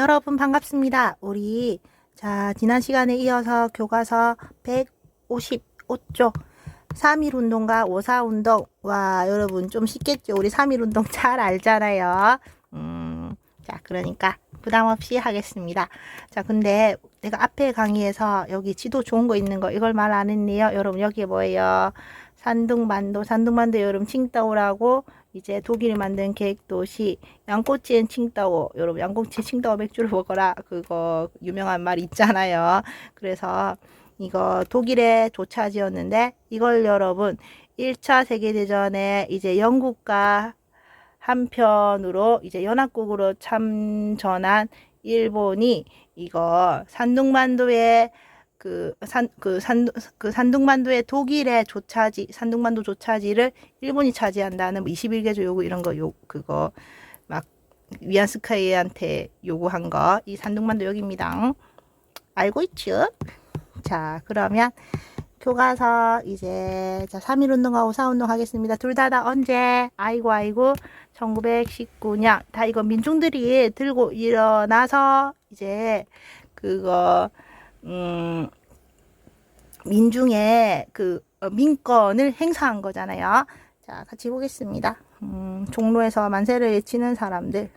여러분 반갑습니다. 우리 지난 시간에 이어서 교과서 155쪽 3.1 운동과 5.4 운동. 와, 여러분 좀 쉽겠죠? 우리 3.1 운동 잘 알잖아요. 그러니까 부담 없이 하겠습니다. 근데 내가 앞에 강의에서 여기 지도 좋은 거 있는 거 이걸 말 안 했네요. 여러분 여기 뭐예요? 산둥반도 여러분 칭다오라고 이제 독일이 만든 계획도시 양꼬치엔 칭다오. 여러분 양꼬치 칭다오 맥주를 먹어라. 그거 유명한 말 있잖아요. 그래서 이거 독일의 조차지였는데 이걸 여러분 1차 세계대전에 이제 영국과 한편으로 이제 연합국으로 참전한 일본이 이거 산둥반도의 산둥반도의 독일의 조차지, 산둥반도 조차지를 일본이 차지한다는 21개조 요구 이런 거 그거 막 위안스카이한테 요구한 거 이 산둥반도 여기입니다. 알고 있죠? 그러면 교과서 이제 3.1 운동하고 4 운동 하겠습니다. 둘 다 언제? 아이고 1919년. 다 이거 민중들이 들고 일어나서 이제 그거 민중의 민권을 행사한 거잖아요. 같이 보겠습니다. 종로에서 만세를 외치는 사람들.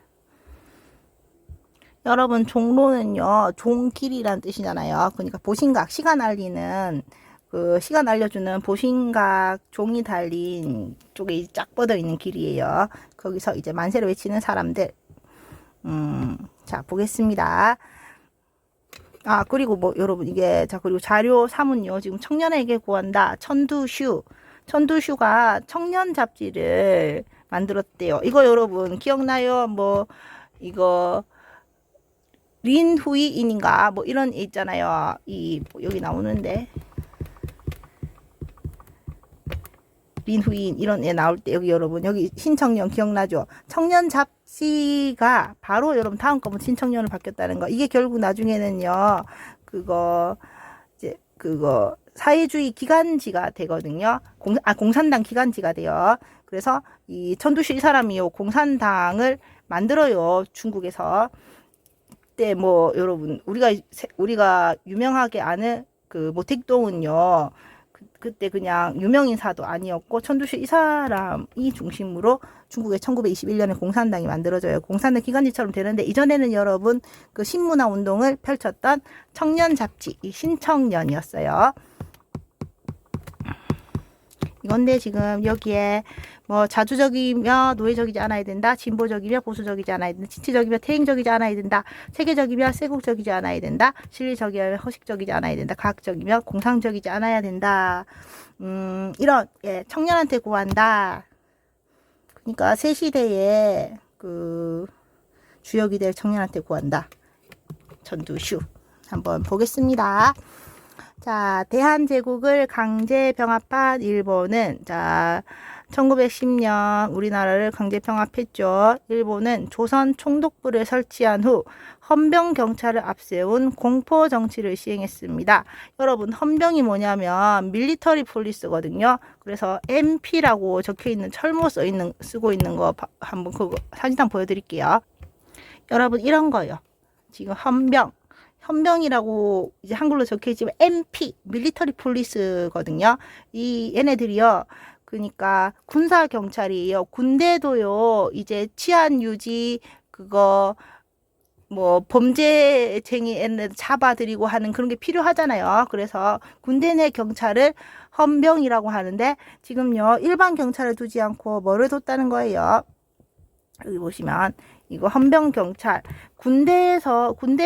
여러분 종로는요 종길이란 뜻이잖아요. 그러니까 보신각 시간 알리는 시간 알려주는 보신각 종이 달린 쪽에 쫙 뻗어 있는 길이에요. 거기서 이제 만세를 외치는 사람들. 보겠습니다. 그리고 여러분 이게 그리고 자료 3은요 지금 청년에게 구한다. 천두슈가 청년 잡지를 만들었대요. 이거 여러분 기억나요? 이거 린후이인인가 이런 애 있잖아요. 여기 나오는데 린후이인 이런 애 나올 때 여기 여러분 여기 신청년 기억나죠? 청년 잡지가 바로 여러분 다음 거면 신청년으로 바뀌었다는 거. 이게 결국 나중에는요 그거 사회주의 기관지가 되거든요. 공산당 기관지가 돼요. 그래서 이 천두슈 이 사람이요 공산당을 만들어요. 중국에서. 그때 여러분 우리가 유명하게 아는 모택동은요 그때 그냥 유명인사도 아니었고 천두슈 이 사람이 중심으로 중국의 1921년에 공산당이 만들어져요. 공산당 기관지처럼 되는데 이전에는 여러분 신문화 운동을 펼쳤던 청년 잡지 이 신청년이었어요. 이건데 지금 여기에 자주적이며 노예적이지 않아야 된다. 진보적이며 보수적이지 않아야 된다. 지치적이며 퇴행적이지 않아야 된다. 세계적이며 세국적이지 않아야 된다. 실리적이며 허식적이지 않아야 된다. 과학적이며 공상적이지 않아야 된다. 이런 청년한테 구한다. 그러니까 새 시대의 주역이 될 청년한테 구한다. 천두슈 한번 보겠습니다. 대한제국을 강제 병합한 일본은 1910년 우리나라를 강제 병합했죠. 일본은 조선 총독부를 설치한 후 헌병 경찰을 앞세운 공포 정치를 시행했습니다. 여러분 헌병이 뭐냐면 밀리터리 폴리스거든요. 그래서 MP라고 적혀 있는 철모 쓰고 있는 거 한번 그거 사진 한번 보여드릴게요. 여러분 이런 거요. 지금 헌병이라고 이제 한글로 적혀 있지만 MP 밀리터리 폴리스거든요. 이 얘네들이요. 그러니까 군사 경찰이에요. 군대도요. 이제 치안 유지 범죄쟁이 애들 잡아들이고 하는 그런 게 필요하잖아요. 그래서 군대 내 경찰을 헌병이라고 하는데 지금요. 일반 경찰을 두지 않고 뭐를 뒀다는 거예요. 여기 보시면 이거 헌병 경찰 군대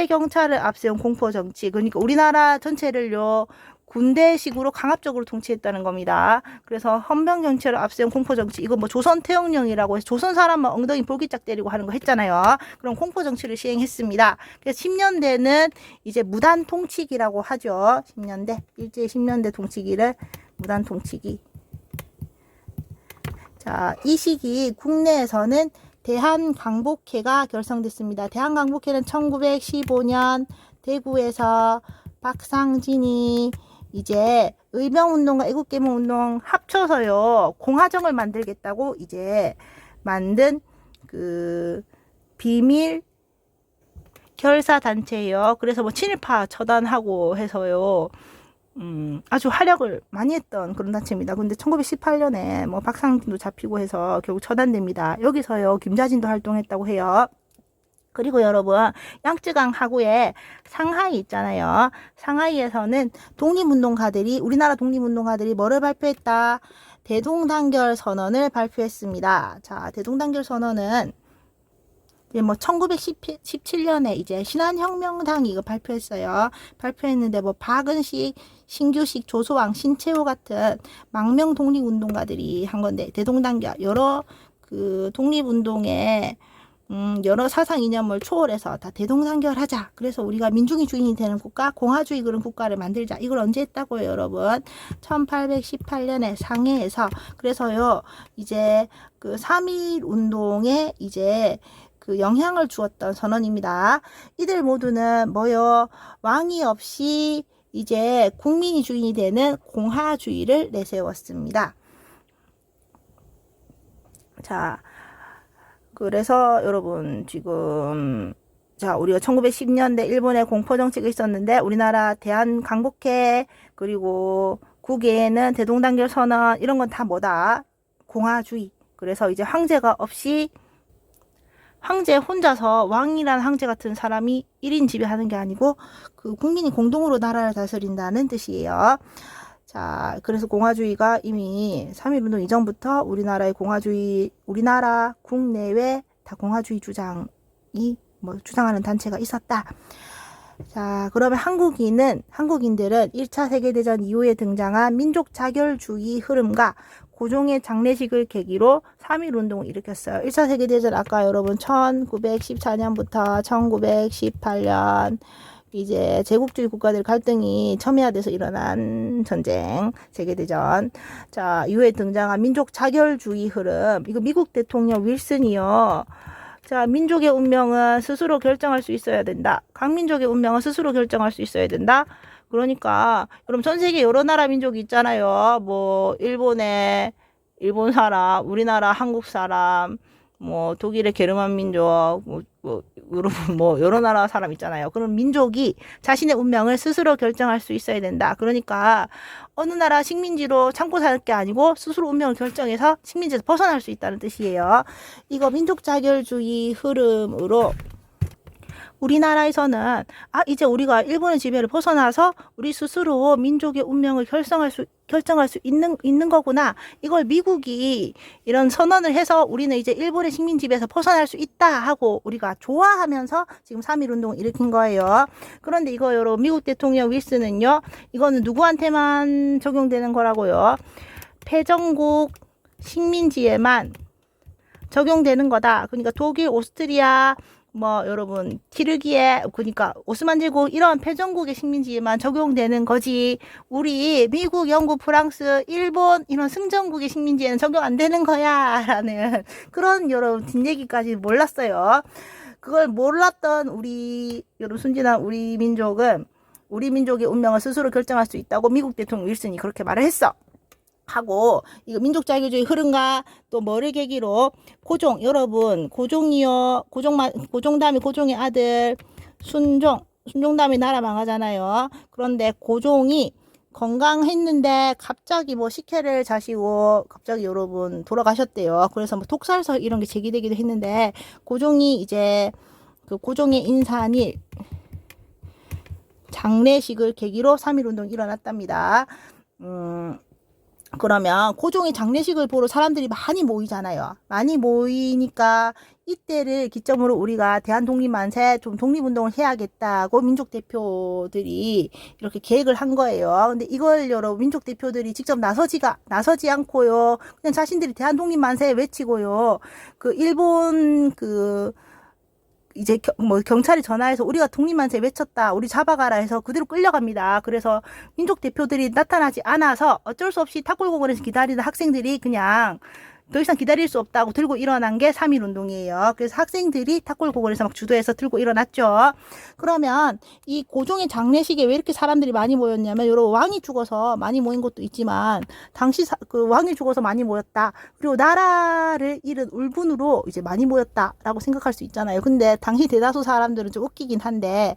경찰을 앞세운 공포 정치. 그러니까 우리나라 전체를요 군대식으로 강압적으로 통치했다는 겁니다. 그래서 헌병 경찰을 앞세운 공포 정치. 이거 조선 태영령이라고 해서 조선 사람만 엉덩이 볼기짝 때리고 하는 거 했잖아요. 그럼 공포 정치를 시행했습니다. 그래서 10년대는 이제 무단 통치기라고 하죠. 10년대 일제 10년대 통치기를 무단 통치기. 이 시기 국내에서는 대한광복회가 결성됐습니다. 대한광복회는 1915년 대구에서 박상진이 이제 의병운동과 애국개몽운동 합쳐서요 공화정을 만들겠다고 이제 만든 비밀 결사 단체예요. 그래서 뭐 친일파 처단하고 해서요. 아주 활약을 많이 했던 그런 단체입니다. 근데 1918년에 뭐 박상진도 잡히고 해서 결국 처단됩니다. 여기서요 김자진도 활동했다고 해요. 그리고 여러분 양쯔강 하구에 상하이 있잖아요. 상하이에서는 독립운동가들이 우리나라 독립운동가들이 뭐를 발표했다? 대동단결 선언을 발표했습니다. 자, 대동단결 선언은 이제 뭐 1917년에 이제 신한혁명당이 이거 발표했어요. 발표했는데 뭐 박은식, 신규식, 조소왕, 신채호 같은 망명 독립운동가들이 한 건데 대동단결 여러 그 독립운동에 여러 사상 이념을 초월해서 다 대동단결하자. 그래서 우리가 민중이 주인이 되는 국가, 공화주의 그런 국가를 만들자. 이걸 언제 했다고요, 여러분? 1818년에 상해에서. 그래서요, 이제 그 3.1 운동에 이제 그 영향을 주었던 선언입니다. 이들 모두는 뭐요? 왕이 없이 이제 국민이 주인이 되는 공화주의를 내세웠습니다. 자, 그래서 여러분 지금 자 우리가 1910년대 일본의 공포정책이 있었는데 우리나라 대한강복회 그리고 국외에는 대동단결 선언 이런 건 다 뭐다? 공화주의. 그래서 이제 황제가 없이 황제 혼자서 왕이란 황제 같은 사람이 1인 지배하는 게 아니고 그 국민이 공동으로 나라를 다스린다는 뜻이에요. 자, 그래서 공화주의가 이미 3.1운동 이전부터 우리나라의 공화주의, 우리나라 국내외 다 공화주의 주장이 뭐 주장하는 단체가 있었다. 자, 그러면 한국인들은 1차 세계대전 이후에 등장한 민족 자결주의 흐름과 고종의 장례식을 계기로 3.1운동을 일으켰어요. 1차 세계대전 아까 여러분 1914년부터 1918년 이제 제국주의 국가들 갈등이 첨예화돼서 일어난 전쟁, 세계대전. 자, 이후에 등장한 민족 자결주의 흐름. 이거 미국 대통령 윌슨이요. 자, 민족의 운명은 스스로 결정할 수 있어야 된다. 각 민족의 운명은 스스로 결정할 수 있어야 된다. 그러니까 여러분 전 세계 여러 나라 민족이 있잖아요. 뭐 일본 사람, 우리나라 한국 사람, 뭐 독일의 게르만 민족, 뭐 여러 나라 사람 있잖아요. 그럼 민족이 자신의 운명을 스스로 결정할 수 있어야 된다. 그러니까 어느 나라 식민지로 참고 살 게 아니고 스스로 운명을 결정해서 식민지에서 벗어날 수 있다는 뜻이에요. 이거 민족 자결주의 흐름으로 우리나라에서는 이제 우리가 일본의 지배를 벗어나서 우리 스스로 민족의 운명을 결정할 수 있는 거구나. 이걸 미국이 이런 선언을 해서 우리는 이제 일본의 식민 지배에서 벗어날 수 있다 하고 우리가 좋아하면서 지금 3.1 운동을 일으킨 거예요. 그런데 이거 여러분 미국 대통령 윌슨은요. 이거는 누구한테만 적용되는 거라고요. 패전국 식민지에만 적용되는 거다. 그러니까 독일, 오스트리아 뭐 여러분 튀르기예 그러니까 오스만 제국 이런 패전국의 식민지에만 적용되는 거지 우리 미국, 영국, 프랑스, 일본 이런 승전국의 식민지에는 적용 안 되는 거야 라는 그런 여러분 뒷얘기까지 몰랐어요. 그걸 몰랐던 우리 여러분 순진한 우리 민족은 우리 민족의 운명을 스스로 결정할 수 있다고 미국 대통령 윌슨이 그렇게 말을 했어. 하고 이거 민족 자결주의 흐름과 또 뭐를 계기로 고종 여러분 고종이요 고종 다음에 고종의 아들 순종 다음에 나라 망하잖아요. 그런데 고종이 건강했는데 갑자기 뭐 식혜를 자시고 갑자기 여러분 돌아가셨대요. 그래서 뭐 독살설 이런 게 제기되기도 했는데 고종이 이제 그 고종의 인산일 장례식을 계기로 3.1 운동이 일어났답니다. 그러면 고종의 장례식을 보러 사람들이 많이 모이잖아요. 많이 모이니까 이때를 기점으로 우리가 대한독립만세 좀 독립운동을 해야겠다고 민족 대표들이 이렇게 계획을 한 거예요. 근데 이걸 여러분 민족 대표들이 직접 나서지 않고요. 그냥 자신들이 대한독립만세 외치고요. 그 일본 이제 경찰이 전화해서 우리가 독립만세 외쳤다. 우리 잡아가라 해서 그대로 끌려갑니다. 그래서 민족 대표들이 나타나지 않아서 어쩔 수 없이 탑골공원에서 기다리는 학생들이 그냥 더 이상 기다릴 수 없다고 들고 일어난 게 3.1 운동이에요. 그래서 학생들이 탁골고골에서 막 주도해서 들고 일어났죠. 그러면 이 고종의 장례식에 왜 이렇게 사람들이 많이 모였냐면, 여러분 왕이 죽어서 많이 모인 것도 있지만 당시 그 왕이 죽어서 많이 모였다. 그리고 나라를 잃은 울분으로 이제 많이 모였다라고 생각할 수 있잖아요. 근데 당시 대다수 사람들은 좀 웃기긴 한데,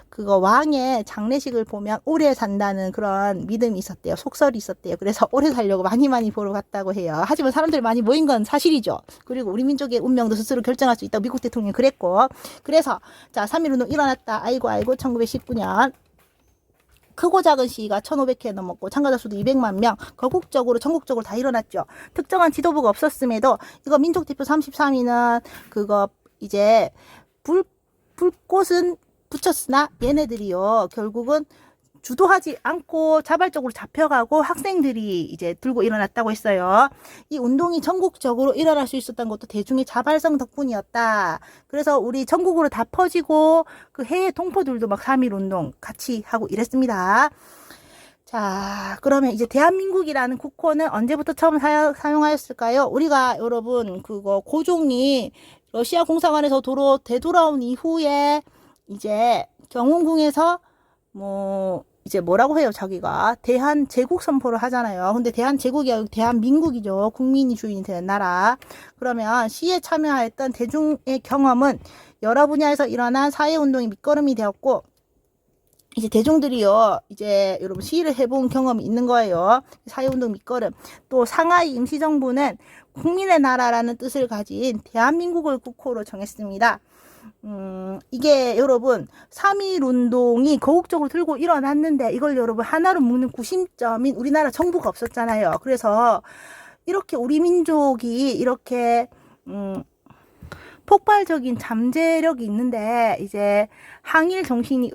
그거 왕의 장례식을 보면 오래 산다는 그런 믿음이 있었대요. 속설이 있었대요. 그래서 오래 살려고 많이 보러 갔다고 해요. 하지만 사람들이 많이 모인 건 사실이죠. 그리고 우리 민족의 운명도 스스로 결정할 수 있다고 미국 대통령이 그랬고, 그래서 자 3.1 운동 일어났다. 아이고 1919년 크고 작은 시위가 1,500회 넘었고 참가자 수도 200만 명, 거국적으로 전국적으로 다 일어났죠. 특정한 지도부가 없었음에도 이거 민족대표 33위는 그거 이제 불꽃은 붙였으나 얘네들이요 결국은 주도하지 않고 자발적으로 잡혀가고 학생들이 이제 들고 일어났다고 했어요. 이 운동이 전국적으로 일어날 수 있었던 것도 대중의 자발성 덕분이었다. 그래서 우리 전국으로 다 퍼지고 그 해외 동포들도 막 3.1 운동 같이 하고 이랬습니다. 자, 그러면 이제 대한민국이라는 국호는 언제부터 처음 사용하였을까요? 우리가 여러분 그거 고종이 러시아 공사관에서 되돌아온 이후에 이제 경운궁에서 이제 뭐라고 해요, 자기가 대한제국 선포를 하잖아요. 근데 대한제국이 아니고 대한민국이죠. 국민이 주인이 되는 나라. 그러면 시위에 참여했던 대중의 경험은 여러 분야에서 일어난 사회운동의 밑거름이 되었고, 이제 대중들이요 이제 여러분 시위를 해본 경험이 있는 거예요. 사회운동 밑거름. 또 상하이 임시정부는 국민의 나라라는 뜻을 가진 대한민국을 국호로 정했습니다. 이게 여러분 3.1 운동이 거국적으로 들고 일어났는데, 이걸 여러분 하나로 묶는 구심점인 우리나라 정부가 없었잖아요. 그래서 이렇게 우리 민족이 이렇게 폭발적인 잠재력이 있는데, 이제 항일 정신이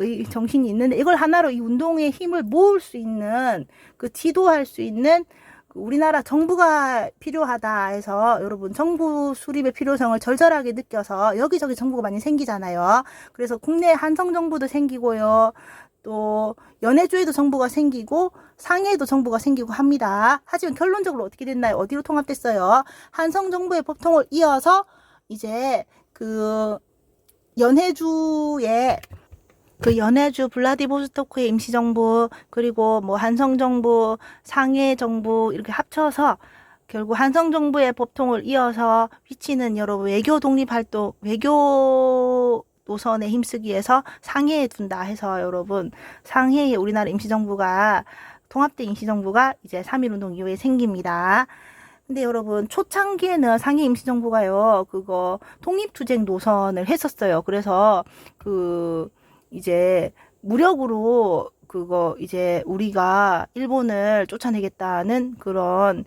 있는데, 이걸 하나로 이 운동의 힘을 모을 수 있는, 그 지도할 수 있는 우리나라 정부가 필요하다 해서 여러분 정부 수립의 필요성을 절절하게 느껴서 여기저기 정부가 많이 생기잖아요. 그래서 국내 한성 정부도 생기고요. 또 연해주에도 정부가 생기고 상해에도 정부가 생기고 합니다. 하지만 결론적으로 어떻게 됐나요? 어디로 통합됐어요? 한성 정부의 법통을 이어서 이제 그 연해주의 연해주 블라디보스토크의 임시정부, 그리고 뭐 한성정부, 상해정부 이렇게 합쳐서 결국 한성정부의 법통을 이어서 휘치는 여러분 외교 독립활동, 외교 노선에 힘쓰기 위해서 상해에 둔다 해서 여러분 상해에 우리나라 임시정부가 통합된 임시정부가 이제 3.1 운동 이후에 생깁니다. 근데 여러분 초창기에는 상해 임시정부가요 그거 독립투쟁 노선을 했었어요. 그래서 이제 무력으로 그거 이제 우리가 일본을 쫓아내겠다는 그런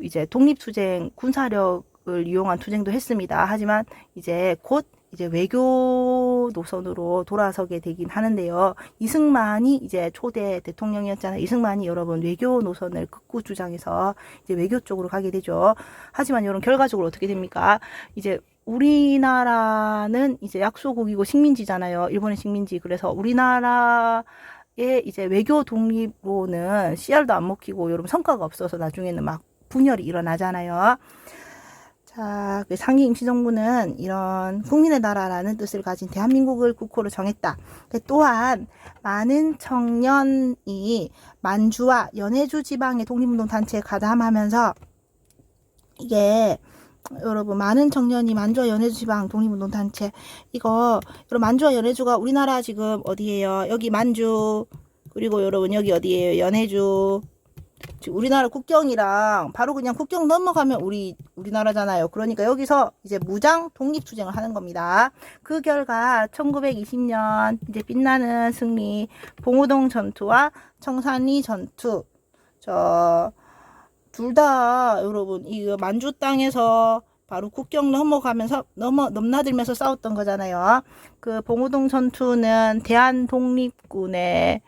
이제 독립투쟁 군사력을 이용한 투쟁도 했습니다. 하지만 이제 곧 이제 외교 노선으로 돌아서게 되긴 하는데요. 이승만이 이제 초대 대통령이었잖아요. 이승만이 여러분 외교 노선을 극구 주장해서 이제 외교 쪽으로 가게 되죠. 하지만 여러분 결과적으로 어떻게 됩니까? 이제 우리나라는 이제 약소국이고 식민지잖아요. 일본의 식민지. 그래서 우리나라의 이제 외교 독립으로는 씨알도 안 먹히고 여러분 성과가 없어서 나중에는 막 분열이 일어나잖아요. 자, 상해 임시정부는 이런 국민의 나라라는 뜻을 가진 대한민국을 국호로 정했다. 또한 많은 청년이 만주와 연해주 지방의 독립운동 단체에 가담하면서 이게 여러분 많은 청년이 만주와 연해주 지방 독립운동 단체 이거 여러분 만주와 연해주가 우리나라 지금 어디예요? 여기 만주, 그리고 여러분 여기 어디예요? 연해주. 지금 우리나라 국경이랑 바로 그냥 국경 넘어가면 우리나라잖아요. 그러니까 여기서 이제 무장 독립투쟁을 하는 겁니다. 그 결과 1920년 이제 빛나는 승리, 봉오동 전투와 청산리 전투, 둘 다 여러분 이 만주 땅에서 바로 국경 넘어가면서 넘나들면서 싸웠던 거잖아요. 그 봉오동 전투는 대한독립군의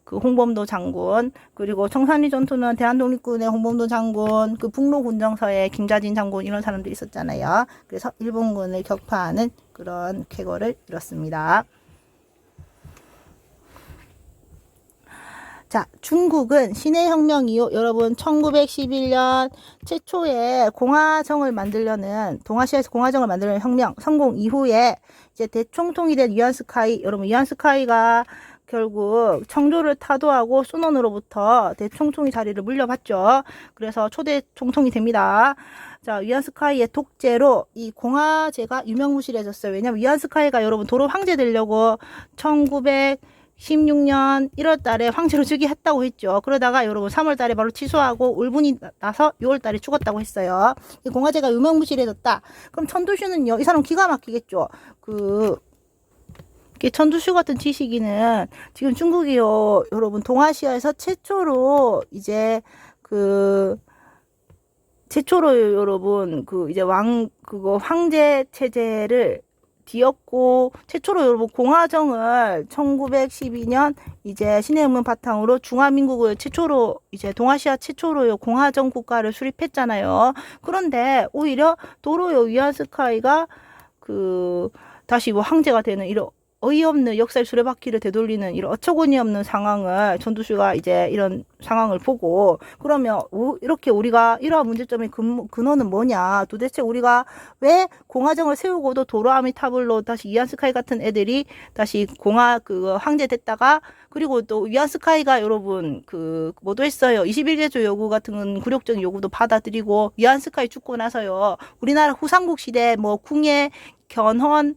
그 홍범도 장군, 그리고 청산리 전투는 대한독립군의 홍범도 장군, 그 북로 군정서에 김자진 장군 이런 사람들이 있었잖아요. 그래서 일본군을 격파하는 그런 쾌거를 이뤘습니다. 자, 중국은 신해혁명 이후 여러분 1911년 최초의 공화정을 만들려는 동아시아에서 공화정을 만들려는 혁명 성공 이후에 이제 대총통이 된 위안스카이 여러분 위안스카이가 결국 청조를 타도하고 순원으로부터 대총통이 자리를 물려받죠. 그래서 초대 총통이 됩니다. 자, 위안스카이의 독재로 이 공화제가 유명무실해졌어요. 왜냐면 위안스카이가 여러분 도로 황제 되려고 1916년 1월 달에 황제로 즉위했다고 했죠. 그러다가 여러분 3월 달에 바로 취소하고 울분이 나서 6월 달에 죽었다고 했어요. 이 공화제가 유명무실해졌다. 그럼 천두슈는요. 이 사람 기가 막히겠죠. 천두슈 같은 지식인은 지금 중국이요. 여러분 동아시아에서 최초로 이제 최초로 여러분 이제 황제 체제를 뒤엎고 최초로 여러분 공화정을 1912년 이제 신해혁명 바탕으로 중화민국을 최초로 이제 동아시아 최초로 공화정 국가를 수립했잖아요. 그런데 오히려 도로요 위안스카이가 다시 황제가 되는 이런 어이없는 역사의 수레바퀴를 되돌리는 이런 어처구니 없는 상황을 천두슈가 이제 이런 상황을 보고 그러면 이렇게 우리가 이러한 문제점의 근원은 뭐냐 도대체 우리가 왜 공화정을 세우고도 도로아미타불로 다시 위안스카이 같은 애들이 다시 황제 됐다가 그리고 또 위안스카이가 여러분 뭐도 했어요. 21개조 요구 같은 굴욕적인 요구도 받아들이고 위안스카이 죽고 나서요. 우리나라 후삼국 시대 뭐 궁예 견훤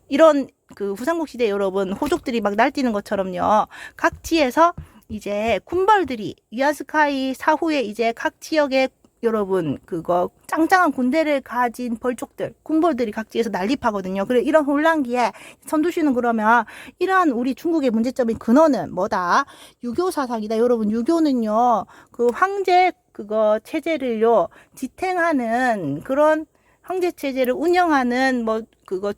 이런 후삼국 시대 여러분 호족들이 막 날뛰는 것처럼요. 각지에서 이제 군벌들이 위안스카이 사후에 이제 각 지역에 여러분 짱짱한 군대를 가진 벌족들 군벌들이 각지에서 난립하거든요. 그래 이런 혼란기에 천두슈는 그러면 이러한 우리 중국의 문제점인 근원은 뭐다? 유교 사상이다. 여러분 유교는요 황제 체제를요 지탱하는 그런 황제 체제를 운영하는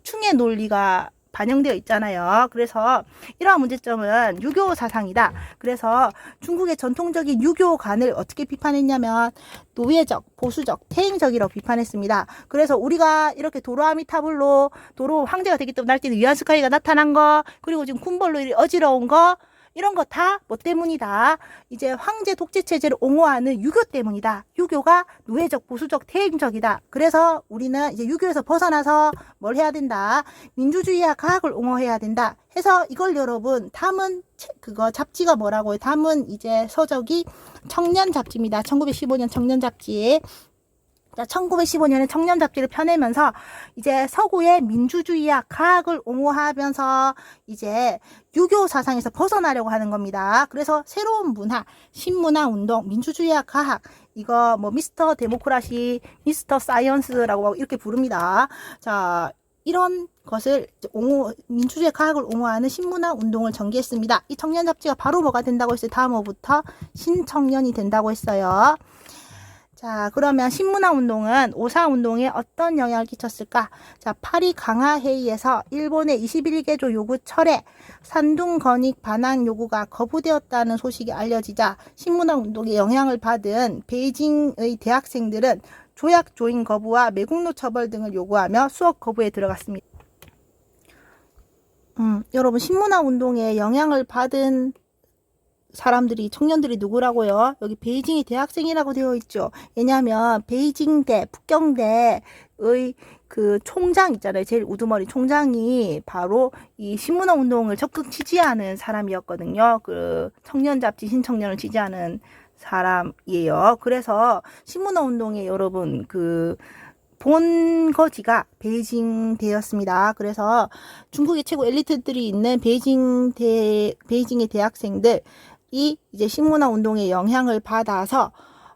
충의 논리가 반영되어 있잖아요. 그래서 이러한 문제점은 유교 사상이다. 그래서 중국의 전통적인 유교관을 어떻게 비판했냐면 노예적, 보수적, 태행적이라고 비판했습니다. 그래서 우리가 이렇게 도로아미타불로 도로 황제가 되기 때문에 날뛰는 위안스카이가 나타난 거 그리고 지금 군벌로 어지러운 거 이런 거 다 뭐 때문이다. 이제 황제 독재 체제를 옹호하는 유교 때문이다. 유교가 노예적, 보수적, 태행적이다. 그래서 우리는 이제 유교에서 벗어나서 뭘 해야 된다. 민주주의와 과학을 옹호해야 된다. 해서 이걸 여러분 담은 잡지가 뭐라고요? 담은 이제 서적이 청년 잡지입니다. 1915년 청년 잡지. 1915년에 청년 잡지를 펴내면서 이제 서구의 민주주의와 과학을 옹호하면서 이제 유교 사상에서 벗어나려고 하는 겁니다. 그래서 새로운 문화, 신문화 운동, 민주주의와 과학 이거 뭐 미스터 데모크라시, 미스터 사이언스라고 이렇게 부릅니다. 자, 이런 것을 민주주의 과학을 옹호하는 신문화 운동을 전개했습니다. 이 청년 잡지가 바로 뭐가 된다고 했어요? 다음 호부터 신청년이 된다고 했어요. 자, 그러면 신문화 운동은 오사 운동에 어떤 영향을 끼쳤을까? 자, 파리 강화 회의에서 일본의 21개조 요구 철회, 산둥 건익 반환 요구가 거부되었다는 소식이 알려지자 신문화 운동에 영향을 받은 베이징의 대학생들은 조약 조인 거부와 매국노 처벌 등을 요구하며 수업 거부에 들어갔습니다. 여러분 신문화 운동에 영향을 받은 사람들이 청년들이 누구라고요? 여기 베이징이 대학생이라고 되어 있죠. 왜냐하면 베이징대, 북경대의 총장 있잖아요. 제일 우두머리 총장이 바로 이 신문화 운동을 적극 지지하는 사람이었거든요. 청년 잡지 신청년을 지지하는 사람이에요. 그래서 신문화 운동에 여러분 본거지가 베이징대였습니다. 그래서 중국의 최고 엘리트들이 있는 베이징의 대학생들이 이제 신문화 운동의 영향을 받아서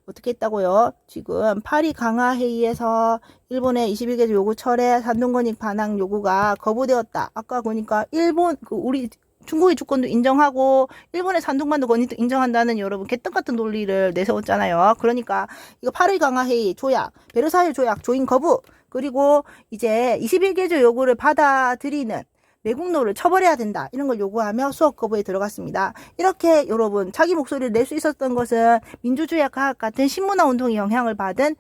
어떻게 했다고요? 지금 파리 강화 회의에서 일본의 21개조 요구 철회, 산둥건익 반환 요구가 거부되었다. 아까 보니까 일본 우리 중국의 주권도 인정하고 일본의 산둥반도 권익도 인정한다는 여러분 개떡 같은 논리를 내세웠잖아요. 그러니까 이거 파리 강화 회의 조약, 베르사유 조약 조인 거부, 그리고 이제 21개조 요구를 받아들이는 매국노를 처벌해야 된다. 이런 걸 요구하며 수업 거부에 들어갔습니다. 이렇게 여러분 자기 목소리를 낼 수 있었던 것은 민주주의와 과학 같은 신문화 운동의 영향을 받은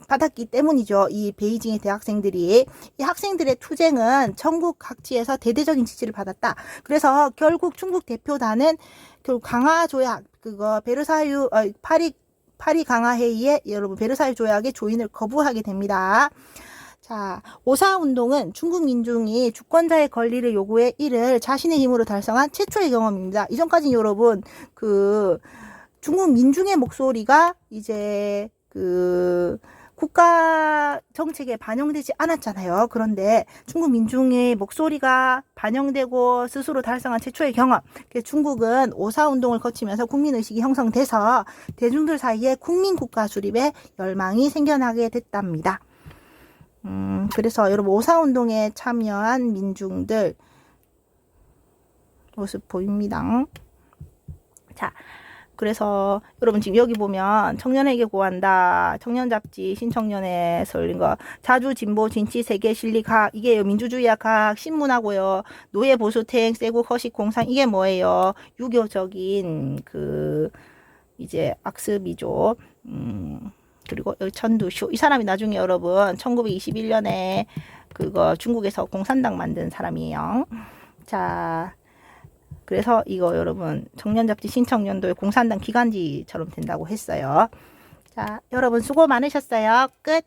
받았기 때문이죠. 이 베이징의 대학생들이. 이 학생들의 투쟁은 전국 각지에서 대대적인 지지를 받았다. 그래서 결국 중국 대표단은 결국 강화 조약, 그거 베르사유 파리 강화 회의에 여러분 베르사유 조약의 조인을 거부하게 됩니다. 자, 오사운동은 중국 민중이 주권자의 권리를 요구해 이를 자신의 힘으로 달성한 최초의 경험입니다. 이전까지는 여러분 그 중국 민중의 목소리가 이제 그 국가 정책에 반영되지 않았잖아요. 그런데 중국 민중의 목소리가 반영되고 스스로 달성한 최초의 경험. 중국은 오사운동을 거치면서 국민의식이 형성돼서 대중들 사이에 국민국가 수립에 열망이 생겨나게 됐답니다. 그래서 여러분 오사운동에 참여한 민중들 모습 보입니다. 자, 그래서 여러분 지금 여기 보면 청년에게 구한다, 청년 잡지, 신청년에서 올린 거, 자주 진보 진치 세계 실리학, 이게 민주주의학 학 신문하고요, 노예 보수 퇴행 세국 허식 공상, 이게 뭐예요? 유교적인 그 이제 악습이죠. 그리고 천두쇼, 이 사람이 나중에 여러분 1921년에 그거 중국에서 공산당 만든 사람이에요. 자, 그래서 이거 여러분 청년잡지 신청년도의 공산당 기간지처럼 된다고 했어요. 자, 여러분 수고 많으셨어요. 끝.